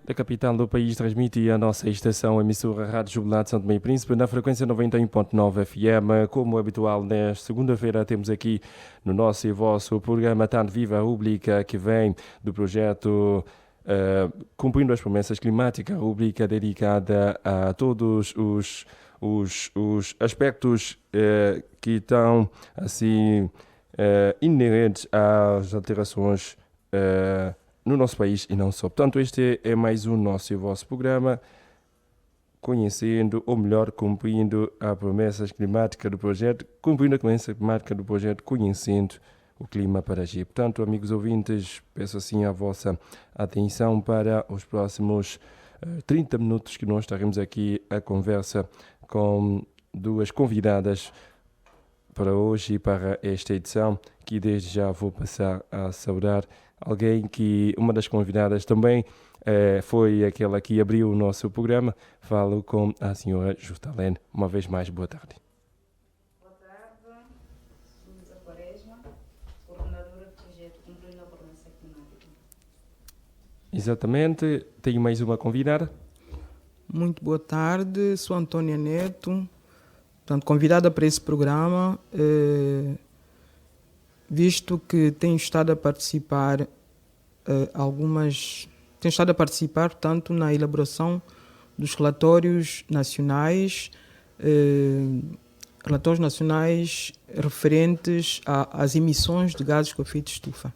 Da capital do país transmite a nossa estação emissora Rádio Jubilar de Santo Tomé e Príncipe na frequência 91.9 FM. Como habitual, nesta segunda-feira temos aqui no nosso e vosso programa Tanto Viva a Rubrica que vem do projeto Cumprindo as Promessas Climáticas, rubrica dedicada a todos os aspectos que estão assim inerentes às alterações no nosso país e não só. Portanto, este é mais um nosso e vosso programa, conhecendo, ou melhor, cumprindo as promessas climáticas do projeto, cumprindo a promessa climática do projeto, conhecendo o clima para agir. Portanto, amigos ouvintes, peço assim a vossa atenção para os próximos 30 minutos que nós estaremos aqui a conversa com duas convidadas para hoje e para esta edição, que desde já vou passar a saudar alguém que, uma das convidadas também foi aquela que abriu o nosso programa. Falo com a senhora Justalene. Uma vez mais, boa tarde. Boa tarde, Sousa Quaresma, coordenadora do projeto Cumprindo a Promessa Climática. Exatamente, tenho mais uma convidada. Muito boa tarde, sou Antônia Neto, portanto, convidada para esse programa, visto que tenho estado a participar portanto, na elaboração dos relatórios nacionais referentes às emissões de gases com efeito de estufa.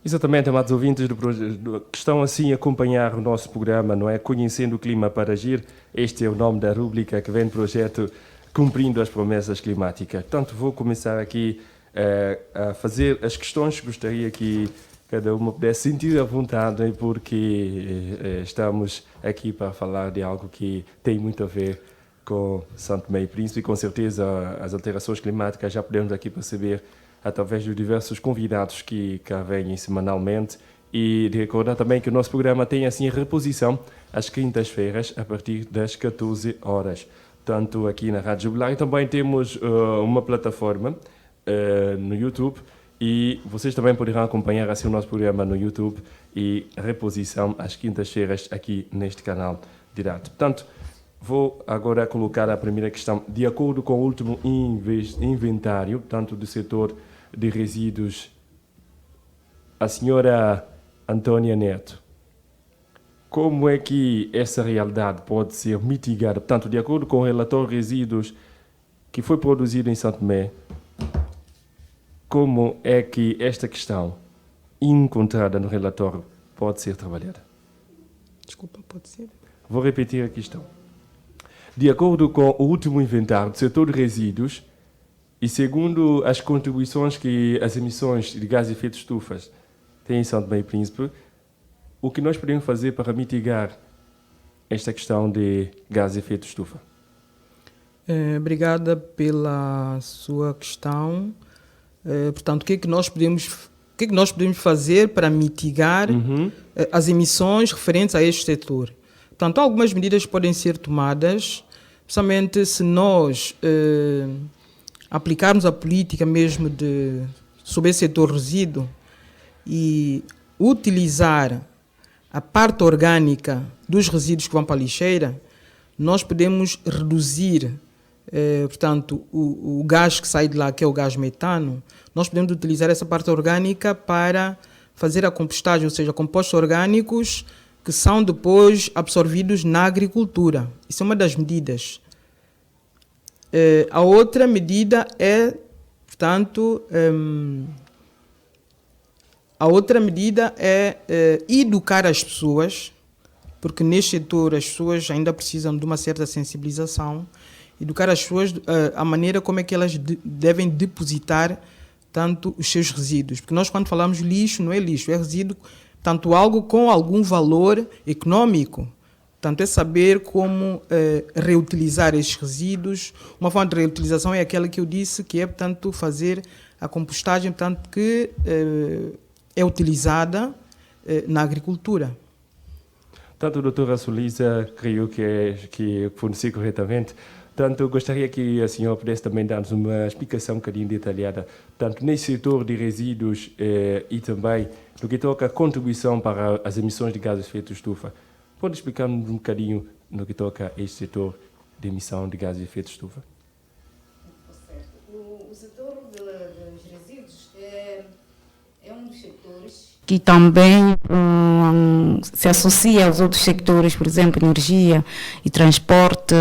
Exatamente, amados ouvintes que estão assim a acompanhar o nosso programa, não é? Conhecendo o clima para agir. Este é o nome da rubrica que vem do projeto Cumprindo as Promessas Climáticas. Portanto, vou começar aqui a fazer as questões que gostaria que cada uma pudesse sentir à vontade, porque estamos aqui para falar de algo que tem muito a ver com Santo Tomé e Príncipe, e com certeza as alterações climáticas já podemos aqui perceber através dos diversos convidados que cá vêm semanalmente, e de recordar também que o nosso programa tem assim reposição às quintas-feiras a partir das 14 horas. Tanto aqui na Rádio Jubilar, e também temos uma plataforma no YouTube, e vocês também poderão acompanhar assim o nosso programa no YouTube e a reposição às quintas-feiras aqui neste canal direto. Portanto, vou agora colocar a primeira questão. De acordo com o último inventário, tanto do setor de resíduos, a senhora Antônia Neto, como é que essa realidade pode ser mitigada? Portanto, de acordo com o relatório de resíduos que foi produzido em Santo Tomé, como é que esta questão encontrada no relatório pode ser trabalhada? Desculpa, pode ser? Vou repetir a questão. De acordo com o último inventário do setor de resíduos e segundo as contribuições que as emissões de gases de efeito de estufas têm em São Tomé e Príncipe, o que nós podemos fazer para mitigar esta questão de gases de efeito de estufa? Obrigada pela sua questão. Portanto, o que é que nós podemos fazer para mitigar as emissões referentes a este setor? Portanto, algumas medidas podem ser tomadas, principalmente se nós aplicarmos a política mesmo sobre esse setor resíduo e utilizar a parte orgânica dos resíduos que vão para a lixeira, nós podemos reduzir portanto, o gás que sai de lá, que é o gás metano. Nós podemos utilizar essa parte orgânica para fazer a compostagem, ou seja, compostos orgânicos que são depois absorvidos na agricultura. Isso é uma das medidas. A outra medida é, portanto, educar as pessoas, porque neste setor as pessoas ainda precisam de uma certa sensibilização. Educar as pessoas a maneira como é que elas devem depositar tanto os seus resíduos. Porque nós, quando falamos lixo, não é lixo, é resíduo, tanto algo com algum valor econômico. Portanto, é saber como reutilizar esses resíduos. Uma forma de reutilização é aquela que eu disse, que é, portanto, fazer a compostagem, portanto, que é utilizada na agricultura. Tanto a doutora Sulisa, creio que forneci corretamente, Portanto, eu gostaria que a senhora pudesse também dar-nos uma explicação um bocadinho detalhada, tanto nesse setor de resíduos e também no que toca a contribuição para as emissões de gases de efeito de estufa. Pode explicar-nos um bocadinho no que toca a este setor de emissão de gases de efeito de estufa? Certo. O setor dos resíduos é um dos setores que também se associa aos outros setores, por exemplo, energia e transporte,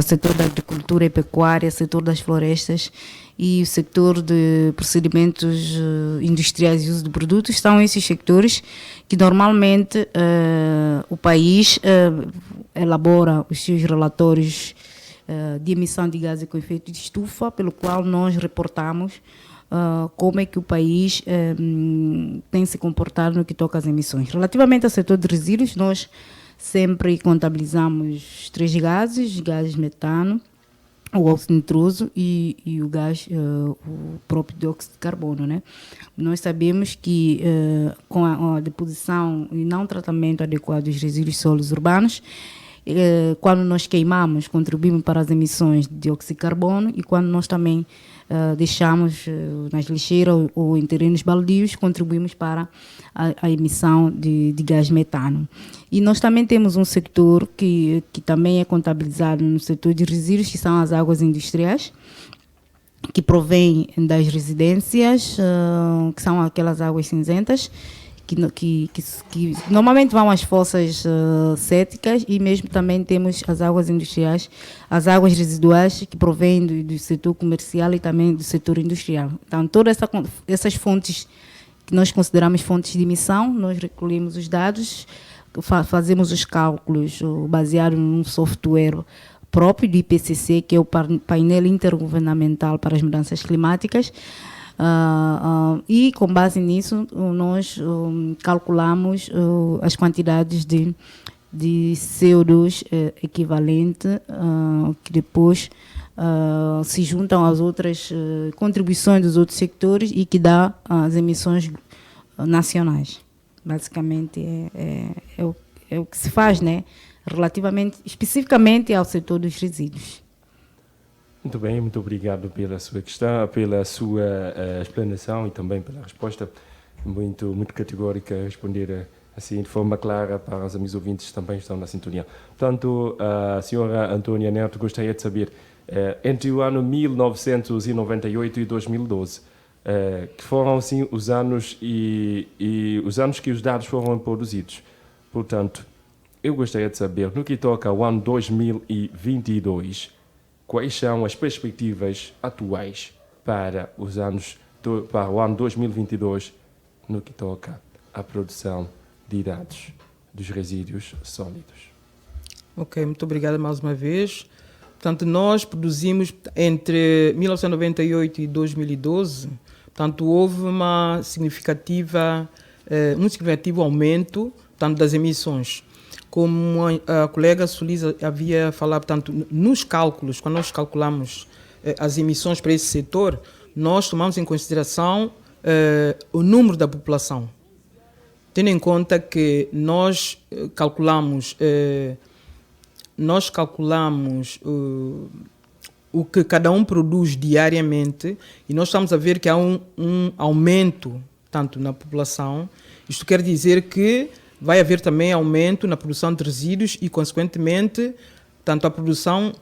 setor da agricultura e pecuária, setor das florestas e o setor de procedimentos industriais e uso de produtos. São esses setores que normalmente o país elabora os seus relatórios de emissão de gases com efeito de estufa, pelo qual nós reportamos como é que o país tem se comportado no que toca às emissões. Relativamente ao setor de resíduos, nós sempre contabilizamos 3 gases metano, o óxido nitroso e o gás, o próprio dióxido de carbono, né? Nós sabemos que com a deposição e não tratamento adequado dos resíduos sólidos urbanos, quando nós queimamos, contribuímos para as emissões de dióxido de carbono, e quando nós também deixamos nas lixeiras ou em terrenos baldios, contribuímos para a emissão de gás metano. E nós também temos um setor que também é contabilizado no setor de resíduos, que são as águas industriais, que provém das residências, que são aquelas águas cinzentas, que normalmente vão às fossas céticas, e mesmo também temos as águas industriais, as águas residuais que provêm do setor comercial e também do setor industrial. Então, todas essas fontes que nós consideramos fontes de emissão, nós recolhemos os dados, fazemos os cálculos baseado num software próprio do IPCC, que é o painel intergovernamental para as mudanças climáticas. E com base nisso nós calculamos as quantidades de CO2 equivalente, que depois se juntam às outras contribuições dos outros sectores e que dá as emissões nacionais. Basicamente é o que se faz, né, relativamente, especificamente ao setor dos resíduos. Muito bem, muito obrigado pela sua questão, pela sua explanação e também pela resposta muito categórica, responder assim de forma clara para os amigos ouvintes que também estão na sintonia. Portanto, a senhora Antônia Neto gostaria de saber, entre o ano 1998 e 2012, que foram assim os anos e os anos que os dados foram produzidos. Portanto, eu gostaria de saber, no que toca ao ano 2022, quais são as perspectivas atuais para para o ano 2022 no que toca à produção de dados dos resíduos sólidos? Ok, muito obrigada mais uma vez. Portanto, nós produzimos entre 1998 e 2012, portanto, houve um significativo aumento, portanto, das emissões. Como a colega Suliza havia falado, portanto, nos cálculos, quando nós calculamos as emissões para esse setor, nós tomamos em consideração o número da população, tendo em conta que nós calculamos o que cada um produz diariamente, e nós estamos a ver que há um aumento tanto na população. Isto quer dizer que vai haver também aumento na produção de resíduos e, consequentemente, tanto a produção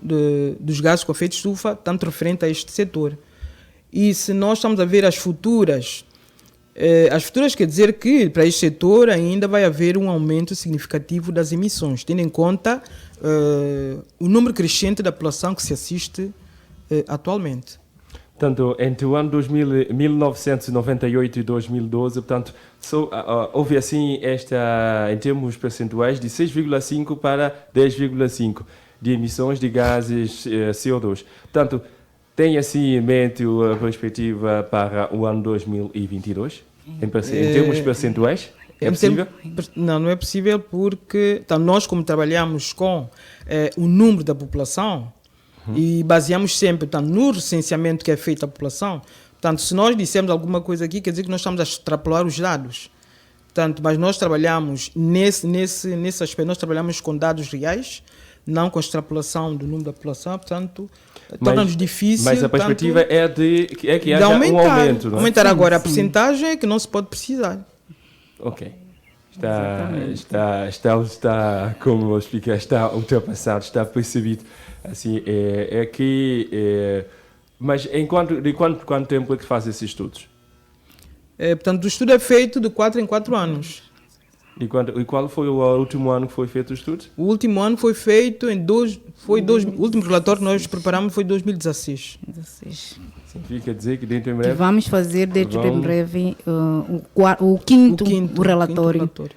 dos gases com efeito de estufa, tanto referente a este setor. E se nós estamos a ver as futuras quer dizer que para este setor ainda vai haver um aumento significativo das emissões, tendo em conta o número crescente da população que se assiste atualmente. Portanto, entre o ano 1998 e 2012, portanto, houve assim em termos percentuais, de 6,5 para 10,5 de emissões de gases CO2. Portanto, tem assim em mente a perspectiva para o ano 2022, em termos percentuais? É possível? Não é possível porque nós, como trabalhamos com o número da população, e baseamos sempre, portanto, no recenseamento que é feito à população. Portanto, se nós dissermos alguma coisa aqui, quer dizer que nós estamos a extrapolar os dados. Portanto, mas nós trabalhamos nesse aspecto, nós trabalhamos com dados reais não com extrapolação do número da população, portanto, torna-nos difícil. Mas a perspectiva é que haja aumentar, um aumento, não é? aumentar agora a Sim. percentagem que não se pode precisar. Ok. Está, como eu expliquei, está ultrapassado, está percebido. Assim, mas de quanto tempo é que faz esses estudos? Portanto, o estudo é feito de 4 em 4 anos. E qual foi o último ano que foi feito o estudo? O último ano foi feito em o último relatório que nós preparamos foi em 2016. 16. Significa dizer que dentro em Que breve... vamos fazer dentro de Vamos- breve o quinto relatório relatório.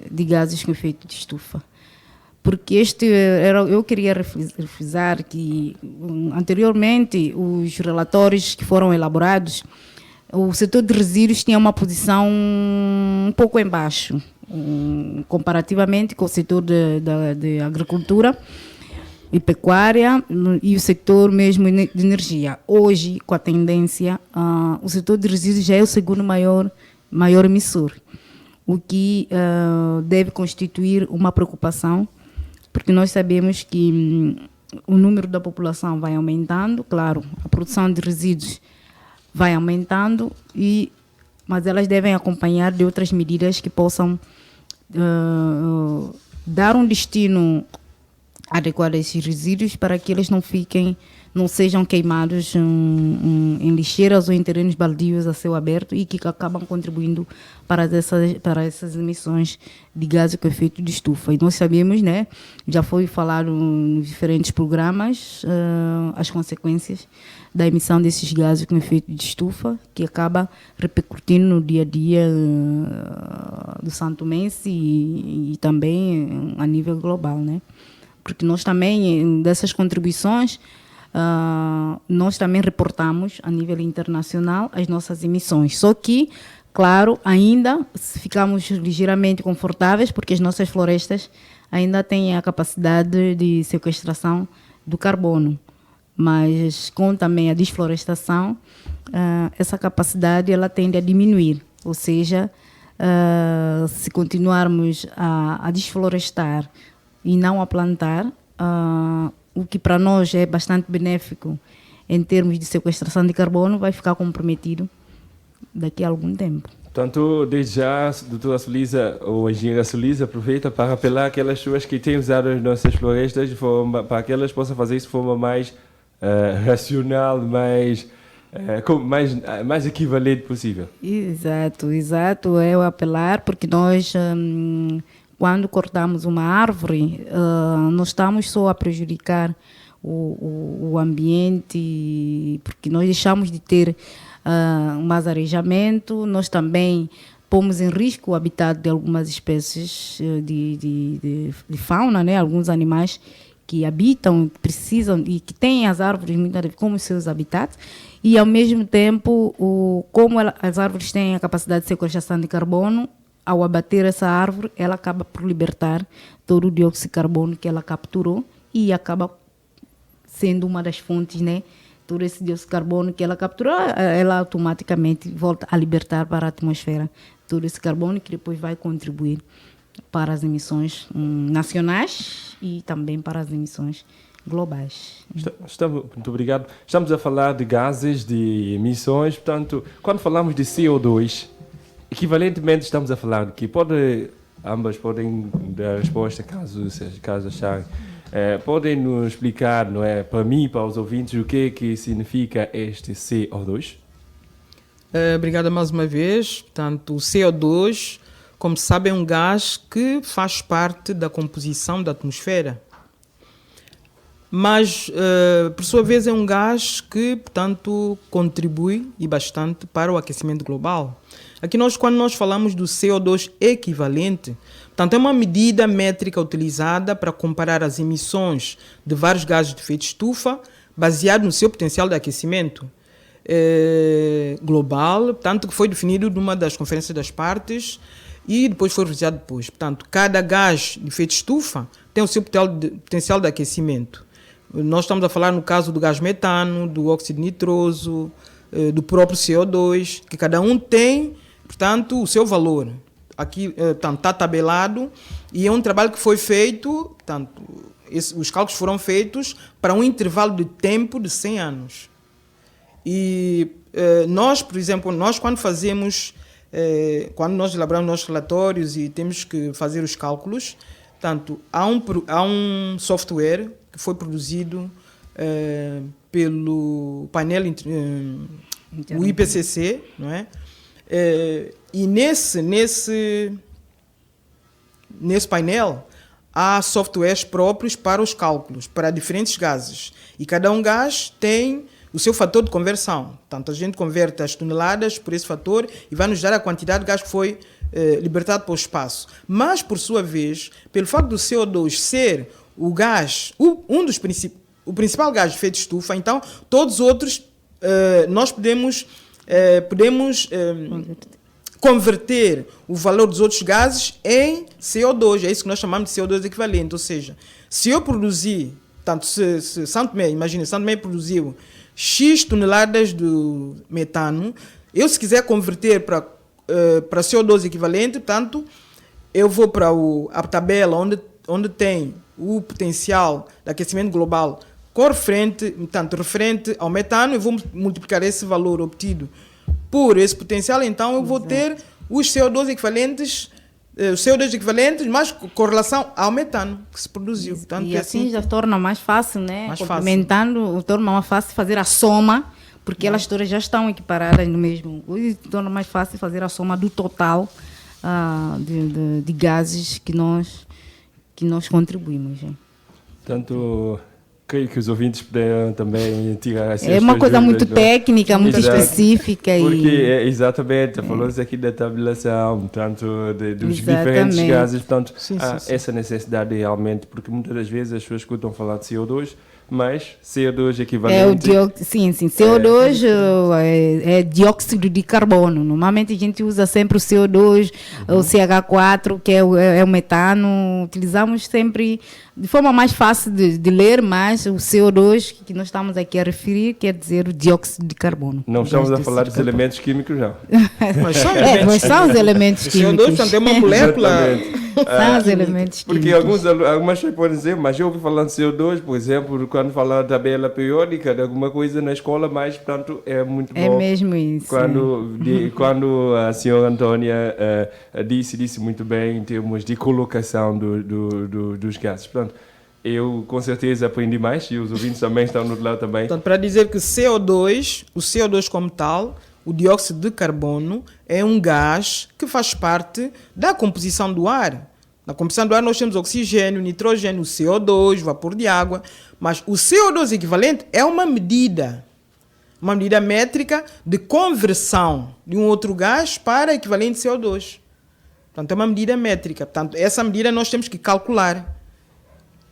de gases com efeito de estufa. Porque eu queria frisar que anteriormente os relatórios que foram elaborados, o setor de resíduos tinha uma posição um pouco embaixo, comparativamente com o setor de agricultura e pecuária e o setor mesmo de energia. Hoje, com a tendência, o setor de resíduos já é o segundo maior emissor, o que deve constituir uma preocupação, porque nós sabemos que o número da população vai aumentando, claro, a produção de resíduos vai aumentando, mas elas devem acompanhar de outras medidas que possam dar um destino adequado a esses resíduos para que eles não sejam queimados em lixeiras ou em terrenos baldios a céu aberto e que acabam contribuindo para essas emissões de gases com efeito de estufa. E nós sabemos, né, já foi falado em diferentes programas, as consequências da emissão desses gases com efeito de estufa, que acaba repercutindo no dia a dia do santomense e também a nível global, né? Porque nós também, dessas contribuições, nós também reportamos a nível internacional as nossas emissões. Só que, claro, ainda ficamos ligeiramente confortáveis porque as nossas florestas ainda têm a capacidade de sequestração do carbono. Mas com também a desflorestação, essa capacidade ela tende a diminuir. Ou seja, se continuarmos a desflorestar e não a plantar, o que para nós é bastante benéfico em termos de sequestração de carbono vai ficar comprometido daqui a algum tempo. Portanto, desde já, a doutora Sulisa, ou a engenheira Sulisa, aproveita para apelar àquelas pessoas que têm usado as nossas florestas para que elas possam fazer isso de forma mais racional, mais equivalente possível. Exato, é o apelar, porque nós, quando cortamos uma árvore, nós estamos só a prejudicar o ambiente, porque nós deixamos de ter um azarejamento, nós também pomos em risco o habitat de algumas espécies de fauna, né? Alguns animais que habitam, precisam e que têm as árvores como seus habitats, e ao mesmo tempo, como as árvores têm a capacidade de sequestração de carbono, ao abater essa árvore, ela acaba por libertar todo o dióxido de carbono que ela capturou e acaba sendo uma das fontes, né? Todo esse dióxido de carbono que ela capturou, ela automaticamente volta a libertar para a atmosfera todo esse carbono que depois vai contribuir para as emissões nacionais e também para as emissões globais. Muito obrigado. Estamos a falar de gases, de emissões, portanto, quando falamos de CO2, equivalentemente estamos a falar de que ambas podem dar resposta caso acharem. Podem nos explicar, não é, para mim e para os ouvintes, o que significa este CO2? Obrigada mais uma vez. Portanto, o CO2, como se sabe, é um gás que faz parte da composição da atmosfera. Mas, por sua vez, é um gás que, portanto, contribui e bastante para o aquecimento global. Aqui quando nós falamos do CO2 equivalente, portanto, é uma medida métrica utilizada para comparar as emissões de vários gases de efeito de estufa baseado no seu potencial de aquecimento global, portanto, que foi definido numa das conferências das partes e depois foi revisado depois. Portanto, cada gás de efeito de estufa tem o seu potencial de aquecimento. Nós estamos a falar no caso do gás metano, do óxido nitroso, do próprio CO2, que cada um tem, portanto, o seu valor. Aqui está tabelado e é um trabalho que foi feito, portanto, os cálculos foram feitos para um intervalo de tempo de 100 anos. E nós, por exemplo, quando fazemos, quando nós elaboramos nossos relatórios e temos que fazer os cálculos, tanto há um software que foi produzido pelo painel, o IPCC, não é? E nesse painel há softwares próprios para os cálculos, para diferentes gases. E cada um gás tem o seu fator de conversão. Portanto, a gente converte as toneladas por esse fator e vai nos dar a quantidade de gás que foi libertado para o espaço. Mas, por sua vez, pelo facto do CO2 ser o gás, o principal gás de efeito de estufa, então, todos os outros nós podemos converter o valor dos outros gases em CO2. É isso que nós chamamos de CO2 equivalente. Ou seja, se eu produzir, tanto se Santo Tomé, imagina, Santo Tomé produziu X toneladas de metano, eu se quiser converter para CO2 equivalente, portanto, eu vou para a tabela onde tem o potencial de aquecimento global referente ao metano, eu vou multiplicar esse valor obtido por esse potencial, então eu vou ter os CO2 equivalentes, mas com relação ao metano que se produziu. Portanto, e assim já torna mais fácil, né? Mais Complementando, torna mais fácil fazer a soma, porque elas todas já estão equiparadas no mesmo. E torna mais fácil fazer a soma do total de gases que nós contribuímos. Hein? Portanto, creio que os ouvintes puderam também tirar assim. É uma coisa muito técnica, muito específica. Porque, exatamente, falou-se aqui da tabulação, tanto dos diferentes gases, portanto, há essa necessidade realmente, porque muitas das vezes as pessoas escutam falar de CO2, mas CO2 equivalente... Sim, CO2 é dióxido de carbono. Normalmente a gente usa sempre o CO2, o CH4, que é o metano. Utilizamos sempre de forma mais fácil de ler, mas o CO2 que nós estamos aqui a referir quer dizer o dióxido de carbono. Não estamos a falar dos elementos químicos, não. Mas são os elementos químicos. O CO2 também é uma molécula... São os elementos porque químicos. algumas pessoas podem dizer, mas eu ouvi falar de CO2, por exemplo, quando falar da tabela periódica de alguma coisa na escola, mas, portanto, é muito bom. É mesmo isso. Quando a senhora Antônia disse muito bem em termos de colocação dos gases. Portanto, eu com certeza aprendi mais e os ouvintes também estão no outro lado também. Portanto, para dizer que o CO2 como tal, o dióxido de carbono, é um gás que faz parte da composição do ar. Na composição do ar nós temos oxigênio, nitrogênio, CO2, vapor de água, mas o CO2 equivalente é uma medida métrica de conversão de um outro gás para equivalente CO2. Portanto, é uma medida métrica. Portanto, essa medida nós temos que calcular.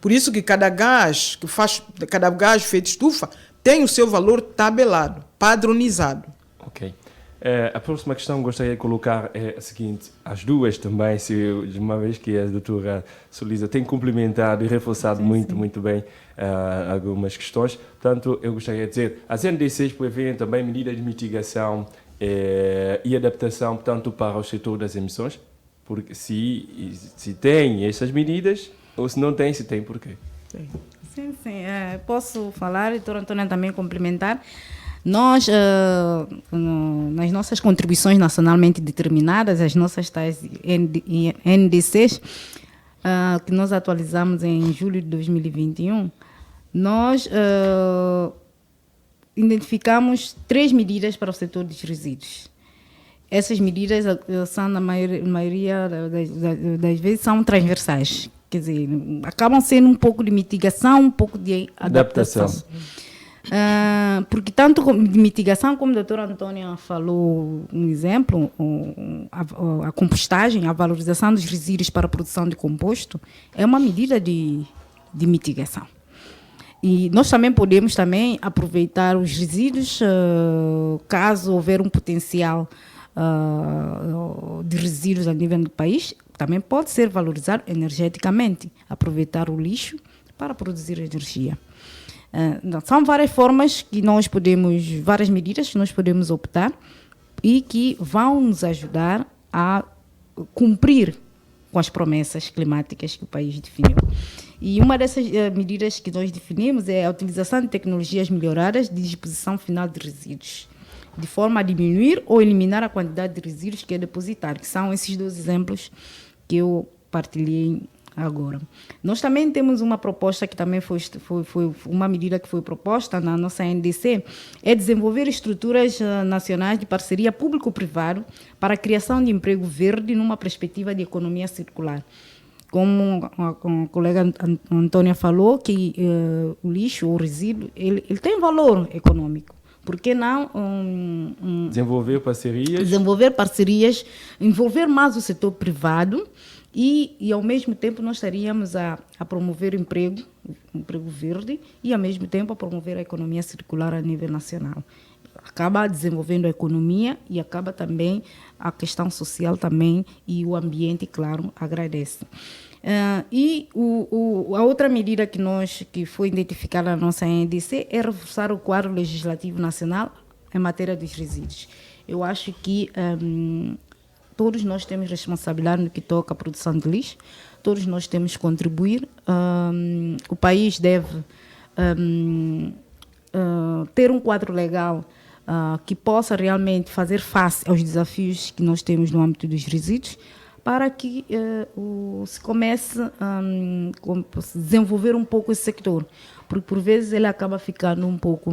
Por isso que cada gás de efeito estufa tem o seu valor tabelado, padronizado. Ok. A próxima questão que gostaria de colocar é a seguinte, as duas também, de uma vez que a doutora Solisa tem complementado e reforçado muito bem algumas questões. Portanto, eu gostaria de dizer, as NDCs prevêem também medidas de mitigação e adaptação, portanto, para o setor das emissões, porque se tem essas medidas, ou se não tem, se tem, por quê? Sim. Posso falar, e a doutora Antônia também complementar. Nós, nas nossas contribuições nacionalmente determinadas, as nossas tais NDCs, que nós atualizamos em julho de 2021, nós identificamos 3 medidas para o setor dos resíduos. Essas medidas são, na maioria das vezes, são transversais. Quer dizer, acabam sendo um pouco de mitigação, um pouco de adaptação. Porque tanto de mitigação, como a doutora Antônia falou, um exemplo, a compostagem, a valorização dos resíduos para a produção de composto, é uma medida de mitigação. E nós também podemos aproveitar os resíduos, caso houver um potencial de resíduos a nível do país, também pode ser valorizado energeticamente, aproveitar o lixo para produzir energia. São várias formas que nós podemos, várias medidas que nós podemos optar e que vão nos ajudar a cumprir com as promessas climáticas que o país definiu. E uma dessas medidas que nós definimos é a utilização de tecnologias melhoradas de disposição final de resíduos, de forma a diminuir ou eliminar a quantidade de resíduos que é depositar, que são esses 2 exemplos que eu partilhei agora. Nós também temos uma proposta que também foi uma medida que foi proposta na nossa NDC, é desenvolver estruturas nacionais de parceria público-privado para a criação de emprego verde numa perspectiva de economia circular. Como a colega Antônia falou, que o lixo, o resíduo, ele tem valor econômico. Por que não desenvolver parcerias? Desenvolver parcerias, envolver mais o setor privado e ao mesmo tempo nós estaríamos a promover emprego verde e ao mesmo tempo a promover a economia circular a nível nacional. Acaba desenvolvendo a economia e acaba também a questão social também e o ambiente, claro, agradece. A outra medida que foi identificada na nossa NDC é reforçar o quadro legislativo nacional em matéria dos resíduos. Eu acho que todos nós temos responsabilidade no que toca à produção de lixo, todos nós temos que contribuir. O país deve ter um quadro legal que possa realmente fazer face aos desafios que nós temos no âmbito dos resíduos, para que se comece a desenvolver um pouco esse sector, porque por vezes ele acaba ficando um pouco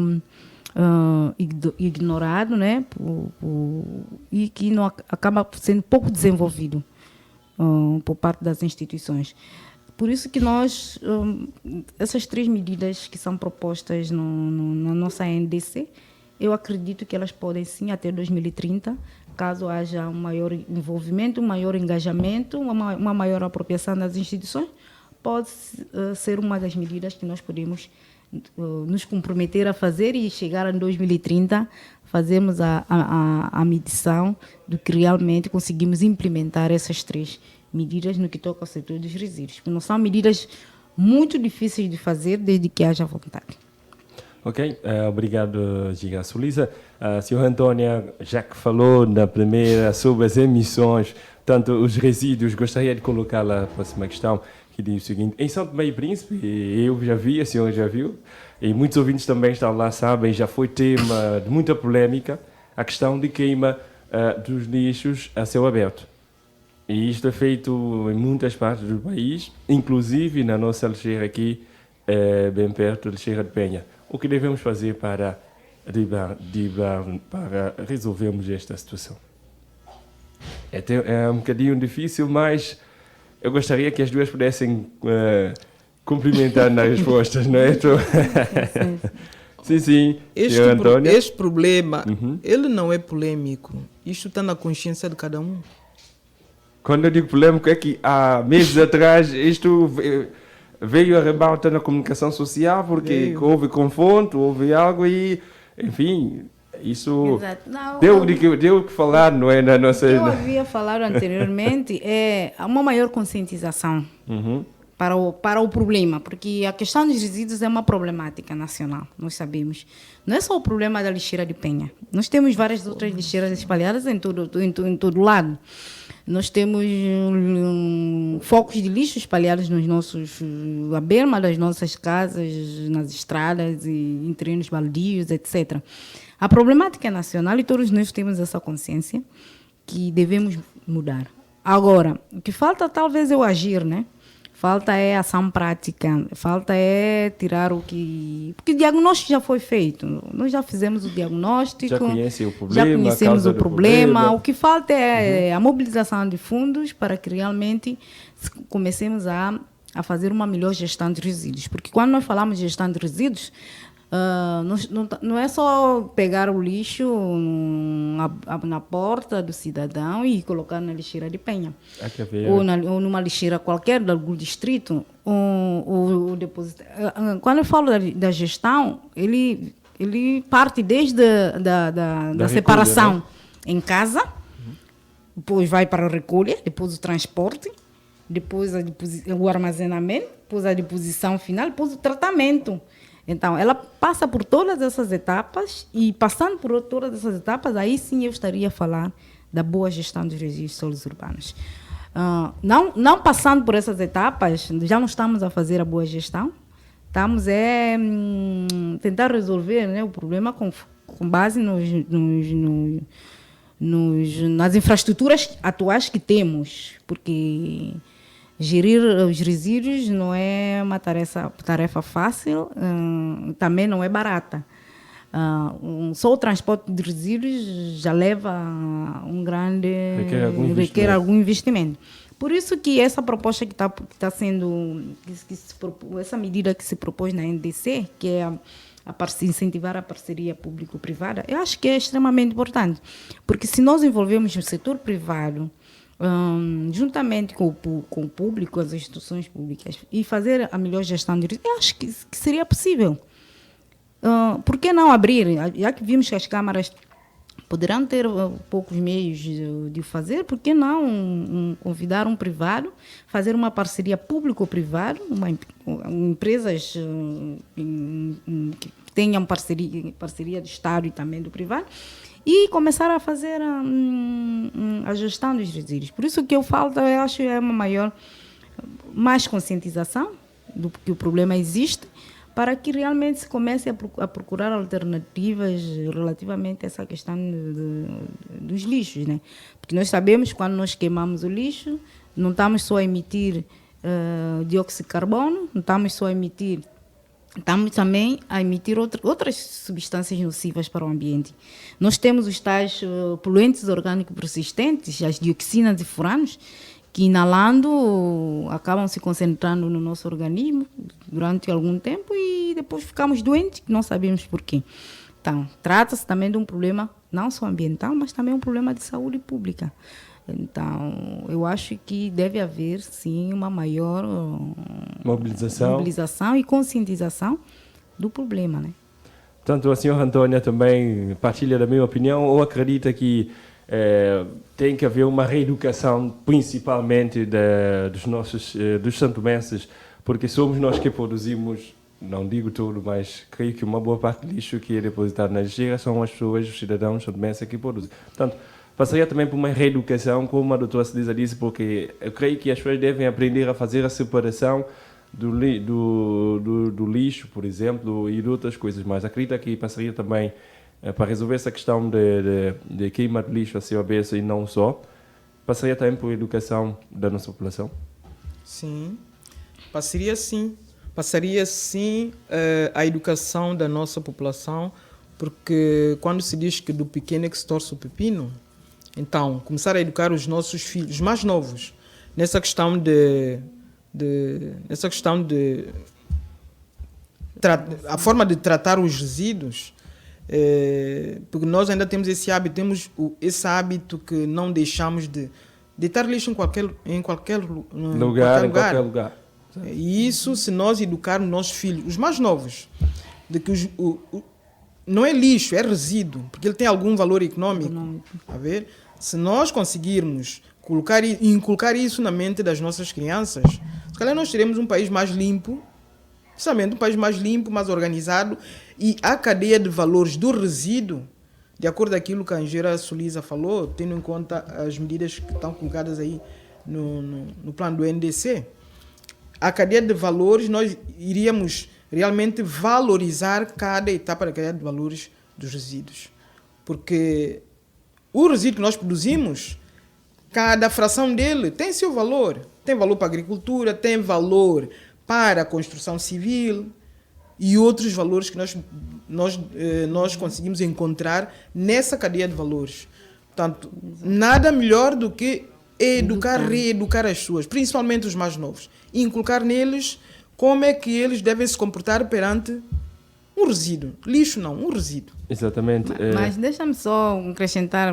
ignorado, né? E que não acaba sendo pouco desenvolvido por parte das instituições. Por isso que nós, essas 3 medidas que são propostas na nossa NDC, eu acredito que elas podem sim, até 2030, caso haja um maior envolvimento, um maior engajamento, uma maior apropriação das instituições, pode ser uma das medidas que nós podemos nos comprometer a fazer e chegar em 2030, fazermos a medição do que realmente conseguimos implementar essas 3 medidas no que toca ao setor dos resíduos. Não são medidas muito difíceis de fazer, desde que haja vontade. Ok, obrigado, Giga Solisa. Senhora Antônia, já que falou na primeira sobre as emissões, tanto os resíduos, gostaria de colocar a próxima questão, que diz o seguinte: em São Tomé e Príncipe, eu já vi, a senhora já viu, e muitos ouvintes também estão lá, sabem, já foi tema de muita polémica, a questão de queima dos lixos a céu aberto. E isto é feito em muitas partes do país, inclusive na nossa lixeira aqui, bem perto da lixeira de Penha. O que devemos fazer para resolvermos esta situação? É um bocadinho difícil, mas eu gostaria que as duas pudessem complementar nas respostas, não é? Sim. Este problema, ele não é polêmico. Isto está na consciência de cada um. Quando eu digo polêmico é que há meses atrás isto veio a rebalta na comunicação social porque houve confronto, houve algo e, enfim, isso não, deu que falar, não é? Na nossa... Eu havia falado anteriormente, é uma maior conscientização para o problema, porque a questão dos resíduos é uma problemática nacional, nós sabemos. Não é só o problema da lixeira de Penha, nós temos várias outras lixeiras espalhadas em todo lado. Nós temos focos de lixo espalhados à berma das nossas casas, nas estradas e em terrenos baldios, etc. A problemática é nacional e todos nós temos essa consciência que devemos mudar. Agora, o que falta talvez é o agir, né? Falta é ação prática, falta é tirar o que... Porque o diagnóstico já foi feito, nós já fizemos o diagnóstico, já conhecemos o problema. O que falta é a mobilização de fundos para que realmente comecemos a fazer uma melhor gestão de resíduos. Porque quando nós falamos de gestão de resíduos, não é só pegar o lixo na porta do cidadão e colocar na lixeira de Penha. Ou numa lixeira qualquer do distrito. Quando eu falo da gestão, ele parte desde da separação, né? Em casa, depois vai para a recolha, depois o transporte, depois o armazenamento, depois a deposição final, depois o tratamento. Então, ela passa por todas essas etapas e, passando por todas essas etapas, aí sim eu estaria a falar da boa gestão dos resíduos sólidos urbanos. Não passando por essas etapas, já não estamos a fazer a boa gestão. Estamos tentar resolver, né, o problema com base nas infraestruturas atuais que temos, porque gerir os resíduos não é uma tarefa fácil, também não é barata. Só o transporte de resíduos já leva requer algum investimento. Por isso que essa proposta que está sendo, essa medida que se propôs na NDC, que é incentivar a parceria público-privada, eu acho que é extremamente importante, porque se nós envolvemos o setor privado, juntamente com o público, as instituições públicas, e fazer a melhor gestão de risco, eu acho que seria possível. Por que não abrir? Já que vimos que as câmaras poderão ter poucos meios de fazer, por que não convidar um privado, fazer uma parceria público-privada, empresas que tenham parceria do Estado e também do privado, e começar a fazer a gestão dos resíduos. Por isso que eu acho é mais conscientização do que o problema existe, para que realmente se comece a procurar alternativas relativamente a essa questão dos lixos, né? Porque nós sabemos que quando nós queimamos o lixo, não estamos só a emitir dióxido de carbono, não estamos só a emitir, estamos também a emitir outras substâncias nocivas para o ambiente. Nós temos os tais poluentes orgânicos persistentes, as dioxinas e furanos, que inalando acabam se concentrando no nosso organismo durante algum tempo e depois ficamos doentes, não sabemos porquê. Então, trata-se também de um problema não só ambiental, mas também um problema de saúde pública. Então, eu acho que deve haver, sim, uma maior mobilização e conscientização do problema, né? Portanto, a senhora Antônia também partilha da mesma opinião ou acredita que tem que haver uma reeducação, principalmente dos santomenses, porque somos nós que produzimos, não digo tudo, mas creio que uma boa parte do lixo que é depositado na lixeira são as pessoas, os cidadãos santomenses que produzem. Portanto, passaria também por uma reeducação, como a doutora Celisa disse, porque eu creio que as pessoas devem aprender a fazer a separação do lixo, por exemplo, e de outras coisas mais. Acredito que passaria também para resolver essa questão de queima de lixo a céu aberto e não só, passaria também por educação da nossa população? Sim, passaria sim. Passaria sim a educação da nossa população, porque quando se diz que do pequeno é que se torce o pepino, então começar a educar os nossos filhos mais novos nessa questão a forma de tratar os resíduos. Porque nós ainda temos esse hábito que não deixamos de deitar lixo em qualquer lugar. E isso, se nós educarmos nossos filhos, os mais novos, de que não é lixo, é resíduo, porque ele tem algum valor econômico. A ver? Se nós conseguirmos inculcar isso na mente das nossas crianças, se calhar nós teremos um país mais limpo, precisamente um país mais limpo, mais organizado, e a cadeia de valores do resíduo, de acordo com aquilo que a engenheira Celisa falou, tendo em conta as medidas que estão colocadas aí no plano do NDC, a cadeia de valores, nós iríamos realmente valorizar cada etapa da cadeia de valores dos resíduos. Porque o resíduo que nós produzimos, cada fração dele tem seu valor. Tem valor para a agricultura, tem valor para a construção civil e outros valores que nós conseguimos encontrar nessa cadeia de valores. Portanto, nada melhor do que reeducar as pessoas, principalmente os mais novos, e inculcar neles como é que eles devem se comportar perante um resíduo. Lixo não, um resíduo. Exatamente. Mas deixa-me só acrescentar,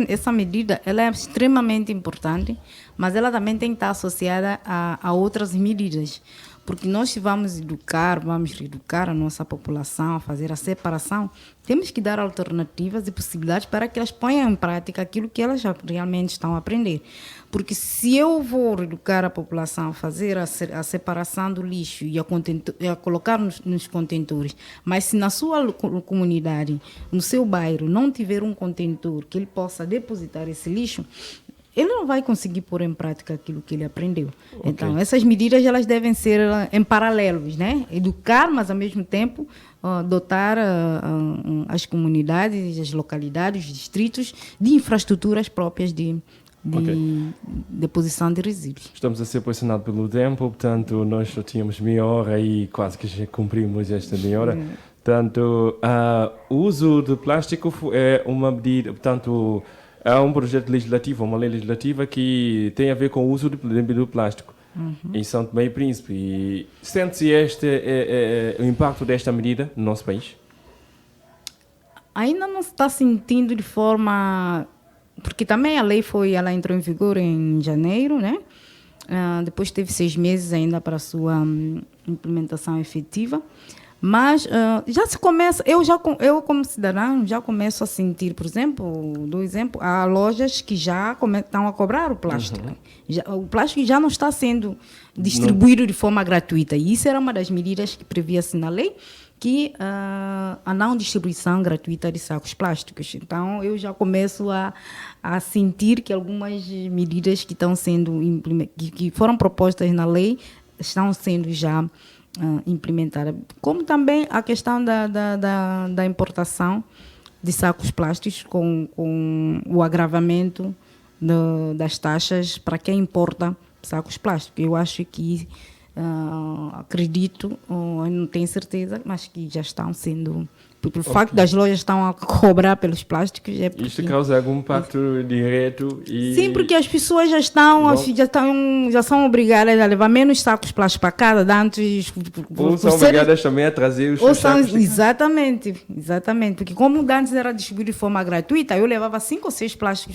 essa medida ela é extremamente importante, mas ela também tem que estar associada a outras medidas. Porque nós, se vamos reeducar a nossa população, a fazer a separação, temos que dar alternativas e possibilidades para que elas ponham em prática aquilo que elas realmente estão a aprender. Porque se eu vou educar a população a fazer a separação do lixo e a colocar nos contentores, mas se na sua comunidade, no seu bairro, não tiver um contentor que ele possa depositar esse lixo, ele não vai conseguir pôr em prática aquilo que ele aprendeu. Então, essas medidas elas devem ser em paralelos, né? Educar, mas ao mesmo tempo dotar as comunidades, as localidades, os distritos de infraestruturas próprias de deposição de resíduos. Estamos a ser pressionados pelo tempo, portanto, nós só tínhamos meia hora e quase que já cumprimos esta meia hora. Portanto, o uso de plástico é uma medida, portanto, há um projeto legislativo, uma lei legislativa que tem a ver com o uso do plástico em São Tomé e Príncipe. E sente-se o impacto desta medida no nosso país? Ainda não se está sentindo de forma... Porque também a lei ela entrou em vigor em janeiro, né? Depois teve 6 meses ainda para a sua implementação efetiva. Mas já se começa, eu como cidadã já começo a sentir, por exemplo, há lojas que já estão a cobrar o plástico. O plástico já não está sendo distribuído de forma gratuita. E isso era uma das medidas que previa-se na lei, que a não distribuição gratuita de sacos plásticos. Então, eu já começo a sentir que algumas medidas que estão sendo que foram propostas na lei estão sendo já implementada, como também a questão da importação de sacos plásticos com o agravamento das taxas para quem importa sacos plásticos. Eu acho que, acredito, eu não tenho certeza, mas que já estão sendo... Pelo facto das lojas estão a cobrar pelos plásticos... Isto causa algum impacto direto? Sim, porque as pessoas já são obrigadas a levar menos sacos plásticos para casa, antes... Ou são obrigadas também a trazer os seus sacos? Exatamente. Porque como antes era distribuído de forma gratuita, eu levava 5 ou 6 plásticos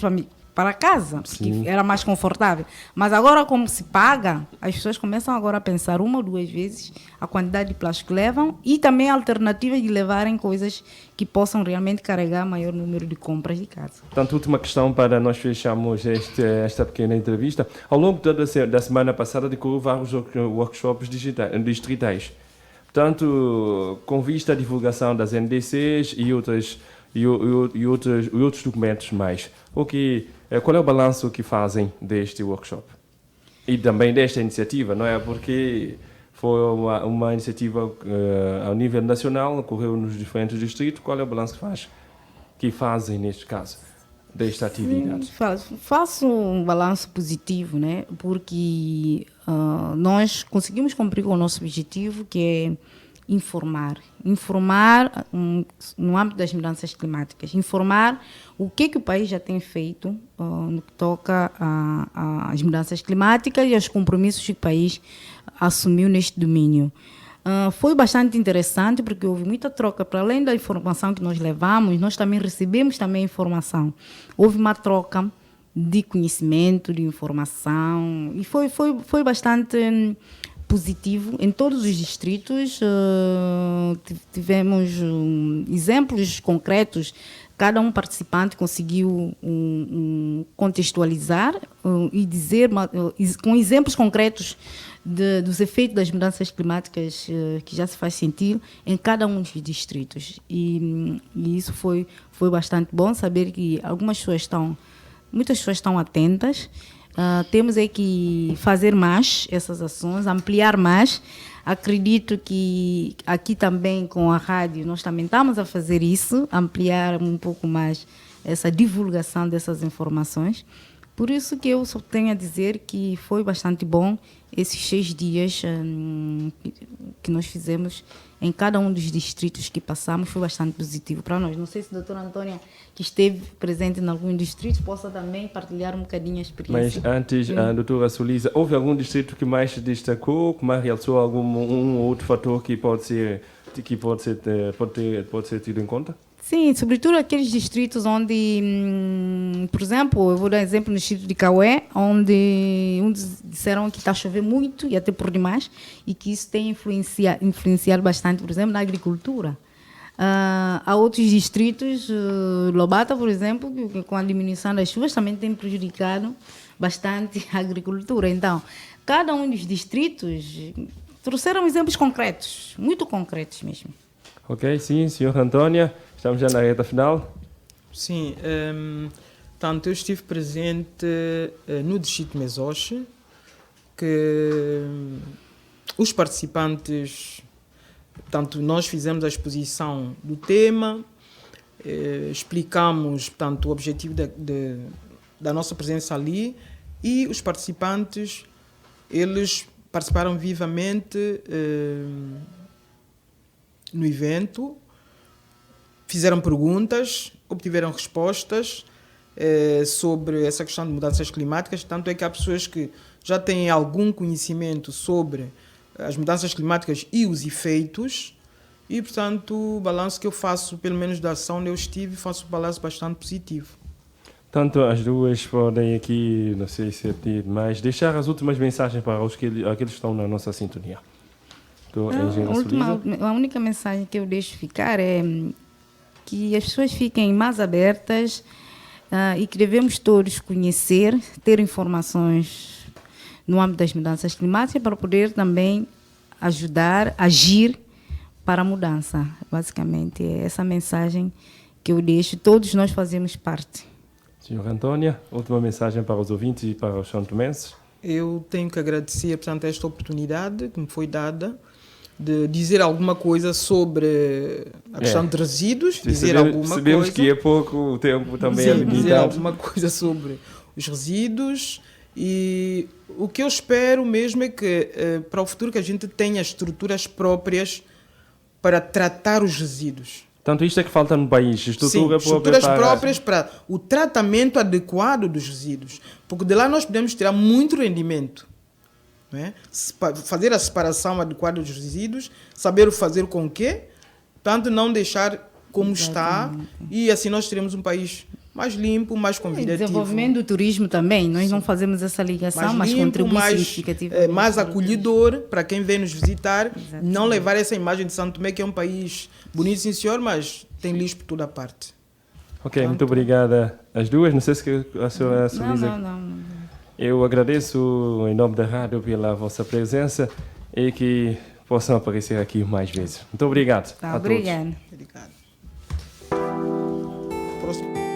para casa, porque era mais confortável. Mas agora, como se paga, as pessoas começam agora a pensar 1 ou 2 vezes a quantidade de plástico que levam e também a alternativa de levarem coisas que possam realmente carregar maior número de compras de casa. Portanto, última questão para nós fecharmos esta pequena entrevista. Ao longo da semana passada decorreu vários workshops distritais. Portanto, com vista à divulgação das NDCs e outros documentos mais. Qual é o balanço que fazem deste workshop? E também desta iniciativa, não é? Porque foi uma iniciativa ao nível nacional, ocorreu nos diferentes distritos. Qual é o balanço que fazem neste caso desta atividade? Faço um balanço positivo, né? Porque nós conseguimos cumprir com o nosso objetivo, que é informar no âmbito das mudanças climáticas, informar o que o país já tem feito no que toca às mudanças climáticas e aos compromissos que o país assumiu neste domínio. Foi bastante interessante porque houve muita troca, para além da informação que nós levamos, nós também recebemos também informação. Houve uma troca de conhecimento, de informação, e foi bastante positivo em todos os distritos. Tivemos exemplos concretos, cada um participante conseguiu contextualizar e dizer, com exemplos concretos dos efeitos das mudanças climáticas que já se faz sentir em cada um dos distritos. E isso foi bastante bom saber que muitas pessoas estão atentas. Temos que fazer mais essas ações, ampliar mais. Acredito que aqui também com a rádio nós também estamos a fazer isso, ampliar um pouco mais essa divulgação dessas informações. Por isso que eu só tenho a dizer que foi bastante bom esses 6 dias que nós fizemos em cada um dos distritos que passamos, foi bastante positivo para nós. Não sei se a doutora Antônia, que esteve presente em alguns distritos, possa também partilhar um bocadinho a experiência. Mas antes, a doutora Solisa, houve algum distrito que mais se destacou, que mais realçou um ou outro fator que pode ser tido em conta? Sim, sobretudo aqueles distritos onde, por exemplo, eu vou dar exemplo no distrito de Cauê, onde uns disseram que está a chover muito e até por demais, e que isso tem influenciado bastante, por exemplo, na agricultura. Há outros distritos, Lobata, por exemplo, que com a diminuição das chuvas também tem prejudicado bastante a agricultura. Então, cada um dos distritos trouxeram exemplos concretos, muito concretos mesmo. Ok, sim, senhora Antônia. Estamos já na reta final. Sim, Portanto, eu estive presente no Distrito Mesoche, que os participantes, portanto, nós fizemos a exposição do tema, explicamos, portanto, o objetivo da nossa presença ali, e os participantes, eles participaram vivamente no evento, fizeram perguntas, obtiveram respostas sobre essa questão de mudanças climáticas, tanto é que há pessoas que já têm algum conhecimento sobre as mudanças climáticas e os efeitos, e, portanto, o balanço que eu faço, pelo menos da ação onde eu estive, faço um balanço bastante positivo. Tanto as duas podem aqui, não sei se é demais, deixar as últimas mensagens para aqueles que estão na nossa sintonia. A única mensagem que eu deixo ficar é que as pessoas fiquem mais abertas e que devemos todos conhecer, ter informações no âmbito das mudanças climáticas para poder também ajudar, agir para a mudança. Basicamente, é essa mensagem que eu deixo. Todos nós fazemos parte. Senhora Antônia, última mensagem para os ouvintes e para os santomenses. Eu tenho que agradecer, portanto, esta oportunidade que me foi dada de dizer alguma coisa sobre a questão de resíduos, sabemos que é pouco, o tempo também é limitado. Dizer alguma coisa sobre os resíduos, e o que eu espero mesmo é que para o futuro que a gente tenha estruturas próprias para tratar os resíduos. Tanto isto é que falta no país, estruturas próprias para o tratamento adequado dos resíduos, porque de lá nós podemos tirar muito rendimento. Não é? Fazer a separação adequada dos resíduos, saber o fazer com o quê, tanto não deixar como está, e assim nós teremos um país mais limpo, mais convidativo. Desenvolvimento do turismo também, nós não fazemos essa ligação, mas contribui significativamente. Mais acolhedor para quem vem nos visitar, não levar essa imagem de Santo Tomé, que é um país bonito, sim senhor, mas tem lixo por toda a parte. Ok, muito obrigada às duas. Não sei se a senhora Solisa... Não. Eu agradeço em nome da rádio pela vossa presença e que possam aparecer aqui mais vezes. Muito obrigado a todos. Obrigado. Próximo.